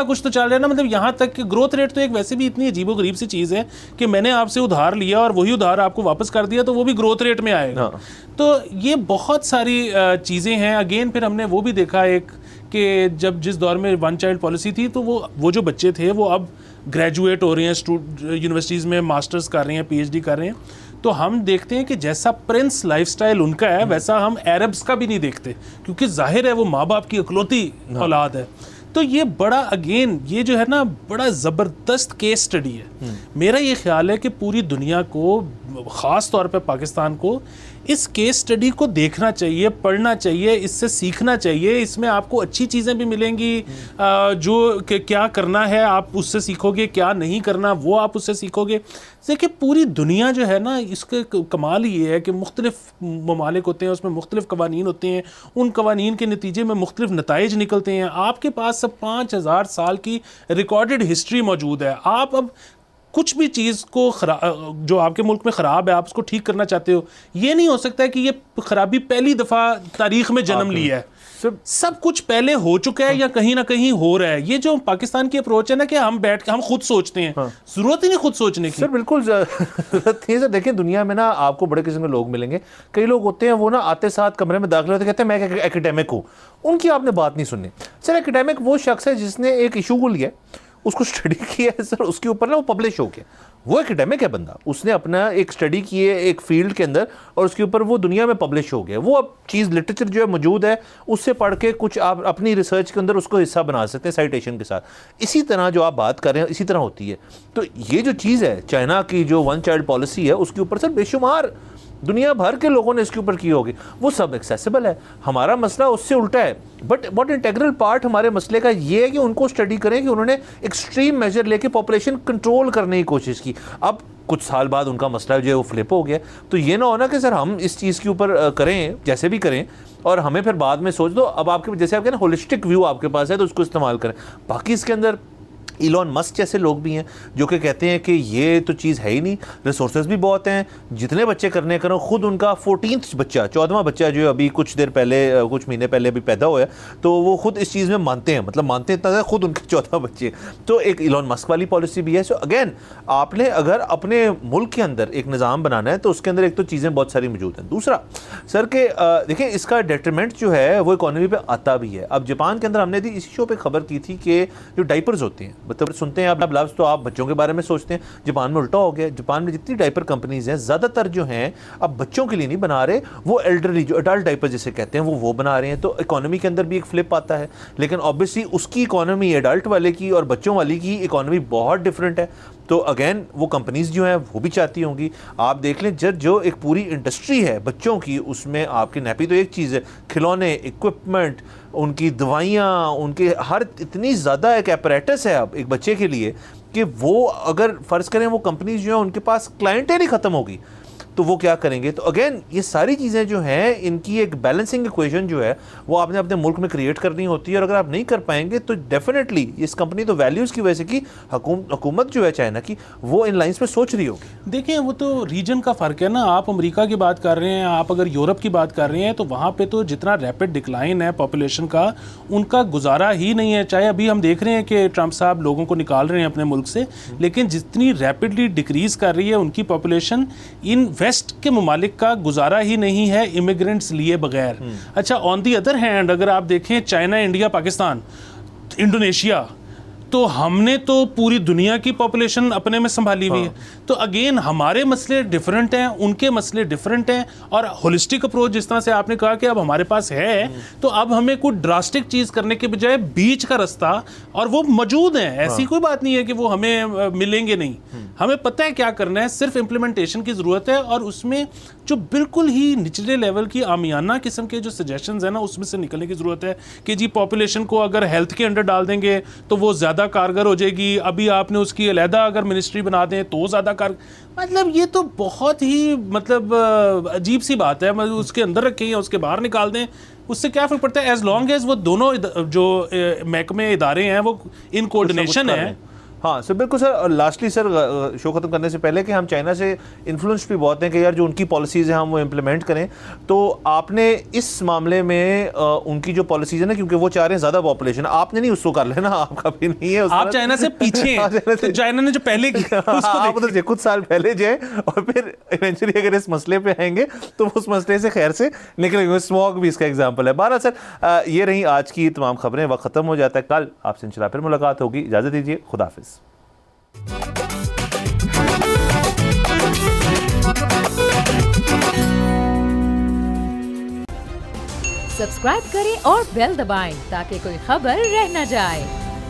कुछ तो चल रहा है ना। मतलब यहाँ तक कि ग्रोथ रेट तो एक वैसे भी इतनी अजीबो गरीब सी चीज़ है कि मैंने आपसे उधार लिया और वही उधार आपको वापस कर दिया तो वो भी ग्रोथ रेट में आएगा। तो ये बहुत सारी चीज़ें हैं। अगेन फिर हमने वो भी देखा एक कि जब जिस दौर में 1 चाइल्ड पॉलिसी थी तो वो जो बच्चे थे वो अब ग्रेजुएट हो रहे हैं, यूनिवर्सिटीज़ में मास्टर्स कर रहे हैं, PhD कर रहे हैं, तो हम देखते हैं कि जैसा प्रिंस लाइफस्टाइल उनका है वैसा हम अरब्स का भी नहीं देखते, क्योंकि जाहिर है वो माँ बाप की इकलौती औलाद है। तो ये बड़ा अगेन ये जो है ना बड़ा ज़बरदस्त केस स्टडी है। मेरा ये ख्याल है कि पूरी दुनिया को, ख़ास तौर पे पाकिस्तान को, इस केस स्टडी को देखना चाहिए, पढ़ना चाहिए, इससे सीखना चाहिए। इसमें आपको अच्छी चीज़ें भी मिलेंगी, जो क्या करना है आप उससे सीखोगे, क्या नहीं करना वो आप उससे सीखोगे। देखिए पूरी दुनिया जो है ना, इसके कमाल ये है कि मुख्तलिफ ममालिक होते हैं, उसमें मुख्तलिफ कवानीन होते हैं, उन कवानीन के नतीजे में मुख्तलिफ नताइज निकलते हैं। आपके पास सब 5000 साल की रिकॉर्डेड हिस्ट्री मौजूद है। आप अब कुछ भी चीज़ को जो आपके मुल्क में ख़राब है आप उसको ठीक करना चाहते हो, ये नहीं हो सकता है कि ये खराबी पहली दफ़ा तारीख़ में जन्म लिया है। सब कुछ पहले हो चुका है या कहीं ना कहीं हो रहा है। ये जो पाकिस्तान की अप्रोच है ना कि हम बैठ के हम खुद सोचते हैं, ज़रूरत ही नहीं खुद सोचने की। सर बिल्कुल ज़रूरत नहीं है। सर देखें दुनिया में ना आपको बड़े किस्म के लोग मिलेंगे, कई लोग होते हैं वो ना आते साथ कमरे में दाखिल होते कहते हैं मैं एकेडमिक हूँ, उनकी आपने बात नहीं सुननी। सर एकेडमिक वो शख्स है जिसने एक इशू को लिया, उसको स्टडी किया है सर, उसके ऊपर ना वो पब्लिश हो गया, वो एकेडमिक है बंदा, उसने अपना एक स्टडी की है एक फील्ड के अंदर और उसके ऊपर वो दुनिया में पब्लिश हो गया। वो अब चीज़ लिटरेचर जो है मौजूद है उससे पढ़ के कुछ आप अपनी रिसर्च के अंदर उसको हिस्सा बना सकते हैं साइटेशन के साथ। इसी तरह जो आप बात कर रहे हैं इसी तरह होती है। तो ये जो चीज़ है चाइना की जो 1 चाइल्ड पॉलिसी है उसके ऊपर सर बेशुमार दुनिया भर के लोगों ने इसके ऊपर की होगी, वो सब एक्सेसिबल है। हमारा मसला उससे उल्टा है, बट बहुत इंटेग्रल पार्ट हमारे मसले का ये है कि उनको स्टडी करें कि उन्होंने एक्सट्रीम मेजर लेके पॉपुलेशन कंट्रोल करने की कोशिश की। अब कुछ साल बाद उनका मसला जो है वो फ्लिप हो गया। तो ये ना होना कि सर हम इस चीज़ के ऊपर करें जैसे भी करें और हमें फिर बाद में सोच दो। अब आपके जैसे आप कहते हैं होलिस्टिक व्यू आपके पास है तो उसको इस्तेमाल करें। बाकी इसके अंदर इलॉन मस्क जैसे लोग भी हैं जो कि कहते हैं कि ये तो चीज़ है ही नहीं, रिसोर्सेज भी बहुत हैं, जितने बच्चे करने करो। खुद उनका 14th बच्चा, 14वां बच्चा जो अभी कुछ देर पहले, कुछ महीने पहले अभी पैदा हुआ है, तो वो खुद इस चीज़ में मानते हैं, मतलब मानते हैं इतना खुद उनके 14 बच्चे। तो एक इलॉन मस्क वाली पॉलिसी भी है। सो अगेन आपने अगर अपने मुल्क के अंदर एक निज़ाम बनाना है तो उसके अंदर एक तो चीज़ें बहुत सारी मौजूद हैं। दूसरा सर के देखिए इसका डेट्रीमेंट जो है वो इकॉनमी पे आता भी है। अब जापान के अंदर हमने भी इसी शो पे खबर की थी कि जो डाइपर्स होते हैं, मतलब सुनते हैं आप लफ्ज़ तो आप बच्चों के बारे में सोचते हैं, जापान में उल्टा हो गया। जापान में जितनी डाइपर कंपनीज हैं ज़्यादातर जो हैं अब बच्चों के लिए नहीं बना रहे, वो एल्डरली जो अडल्ट डाइपर जिसे कहते हैं वो बना रहे हैं। तो इकोनॉमी के अंदर भी एक फ्लिप आता है, लेकिन ऑब्वियसली उसकी इकोनॉमी एडल्ट वाले की और बच्चों वाली की इकोनॉमी बहुत डिफरेंट है। तो अगेन वो कंपनीज जो हैं वो भी चाहती होंगी, आप देख लें जब जो एक पूरी इंडस्ट्री है बच्चों की, उसमें आपकी नैपी तो एक चीज़ है, खिलौने, इक्विपमेंट, उनकी दवाइयाँ, उनके हर इतनी ज़्यादा एक एपरेटस है अब एक बच्चे के लिए कि वो अगर फ़र्ज़ करें वो कंपनीज जो हैं उनके पास क्लाइंटेल ही ख़त्म होगी तो वो क्या करेंगे। तो अगेन ये सारी चीज़ें जो हैं इनकी एक बैलेंसिंग इक्वेशन जो है वो आपने अपने मुल्क में क्रिएट करनी होती है, और अगर आप नहीं कर पाएंगे तो डेफिनेटली इस कंपनी तो वैल्यूज़ की वजह से कि हुकूमत जो है चाइना की वो इन लाइन्स पे सोच रही होगी। देखिए वो तो रीजन का फ़र्क है ना, आप अमेरिका की बात कर रहे हैं, आप अगर यूरोप की बात कर रहे हैं तो वहाँ पर तो जितना रैपिड डिक्लाइन है पॉपुलेशन का, उनका गुजारा ही नहीं है। चाहे अभी हम देख रहे हैं कि ट्रंप साहब लोगों को निकाल रहे हैं अपने मुल्क से, लेकिन जितनी रैपिडली डिक्रीज़ कर रही है उनकी पॉपुलेशन, इन वेस्ट के ममालिक का गुजारा ही नहीं है इमिग्रेंट्स लिए बगैर। अच्छा, ऑन दी अदर हैंड अगर आप देखें चाइना, इंडिया, पाकिस्तान, इंडोनेशिया, तो हमने तो पूरी दुनिया की पॉपुलेशन अपने में संभाली हुई है। तो अगेन हमारे मसले डिफरेंट हैं, उनके मसले डिफरेंट हैं, और होलिस्टिक अप्रोच जिस तरह से आपने कहा कि अब हमारे पास है, तो अब हमें कोई ड्रास्टिक चीज़ करने के बजाय बीच का रास्ता, और वो मौजूद है, ऐसी कोई बात नहीं है कि वो हमें मिलेंगे नहीं, हमें पता है क्या करना है, सिर्फ इम्प्लीमेंटेशन की ज़रूरत है। और उसमें जो बिल्कुल ही निचले लेवल की आमियाना किस्म के जो सजेशंस हैं ना, उसमें से निकलने की ज़रूरत है कि जी पॉपुलेशन को अगर हेल्थ के अंडर डाल देंगे तो वो ज़्यादा कारगर हो जाएगी, अभी आपने उसकी अलहदा अगर मिनिस्ट्री बना दें तो ज़्यादा मतलब ये तो बहुत ही मतलब अजीब सी बात है। मतलब उसके अंदर रखें या उसके बाहर निकाल दें, उससे क्या फ़र्क पड़ता है, एज लॉन्ग एज वो दोनों जो महकमे इदारे हैं वो इन कोऑर्डिनेशन है। हाँ सर, बिल्कुल सर। और लास्टली सर, शो ख़त्म करने से पहले कि हम चाइना से इन्फ्लुएंस भी बहुत हैं कि यार जो उनकी पॉलिसीज़ हैं हम वो इम्प्लीमेंट करें, तो आपने इस मामले में उनकी जो पॉलिसीज़ है ना, क्योंकि वो चाह रहे हैं ज़्यादा पॉपुलेशन, आपने नहीं उसको कर लेना, आपका भी नहीं है, आप चाइना से पीछे तो चाइना ने जो पहले आप उधर कुछ साल पहले जाए और फिर इवेंचुअली अगर इस मसले पे आएंगे तो उस मसले से खैर से निकलेंगे। स्मॉग भी इसका एग्जाम्पल है। बहरहाल सर, ये रही आज की तमाम खबरें, वक्त ख़त्म हो जाता है। कल आपसे इंशाल्लाह फिर मुलाकात होगी, इजाज़त दीजिए, खुदा हाफिज़। सब्सक्राइब करें और बेल दबाएं ताकि कोई खबर रह न जाए।